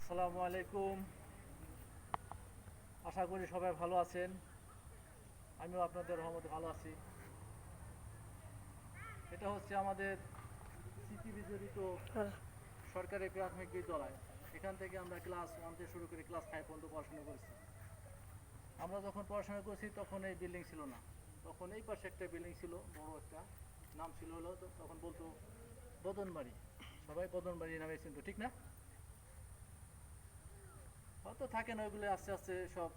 আসসালামু আলাইকুম। আশা করি সবাই ভালো আছেন। আমিও আপনাদের রহমতে ভালো আছি। এটা হচ্ছে আমাদের স্মৃতি বিজড়িত সরকারি প্রাথমিক বিদ্যালয়। এখান থেকে আমরা ক্লাস 1 থেকে শুরু করে ক্লাস 5 পর্যন্ত পড়াশোনা করেছি। আমরা যখন পড়াশোনা করছি তখন এই বিল্ডিং ছিল না। তখন এই পাশে একটা বিল্ডিং ছিল, বড় একটা। নাম ছিল হলো তখন বলতো বদনবাড়ি। সবাই বদনবাড়ি নামে চিনতো, ঠিক না? হয়তো থাকে না, ওইগুলো আস্তে আস্তে সব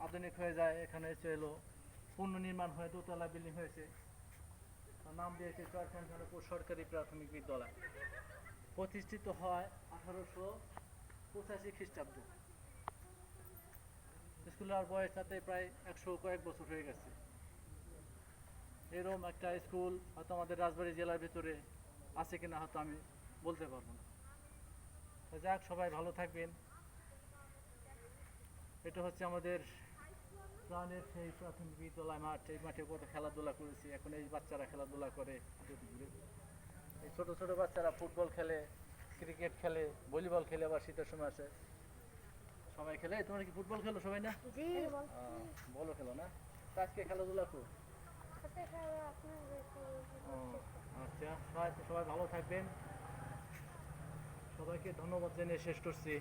আধুনিক হয়ে যায়। এখানে এসে এলো পুনর্নির্মাণ হয়ে দোতলা বিল্ডিং হয়েছে। তার নাম দিয়েছে চরখান খানপুর সরকারি প্রাথমিক বিদ্যালয়। প্রতিষ্ঠিত হয় 1885 খ্রিস্টাব্দে। স্কুলের বয়স তাতে প্রায় 100 কয়েক বছর হয়ে গেছে। এরকম একটা স্কুল হয়তো আমাদের রাজবাড়ী জেলার ভিতরে আছে কিনা হয়তো আমি বলতে পারবো না। তো যাক, সবাই ভালো থাকবেন। এটা হচ্ছে আমাদের প্রাণের সেই প্রাথমিক বিদ্যালয় মাঠ। এই মাঠে কত খেলাধুলা করেছি। এখন এই বাচ্চারা খেলাধুলা করে। এই ছোট ছোট বাচ্চারা ফুটবল খেলে, ক্রিকেট খেলে, ভলিবল খেলে, আবার শীতের সময় আসে সবাই খেলে। তোমরা কি ফুটবল খেলো সবাই? না জি, বলো খেলো না? তা আজকে খেলাধুলা খুব। আচ্ছা, সবাই সবাই ভালো থাকবেন। সবাইকে ধন্যবাদ জানিয়ে শেষ করছি।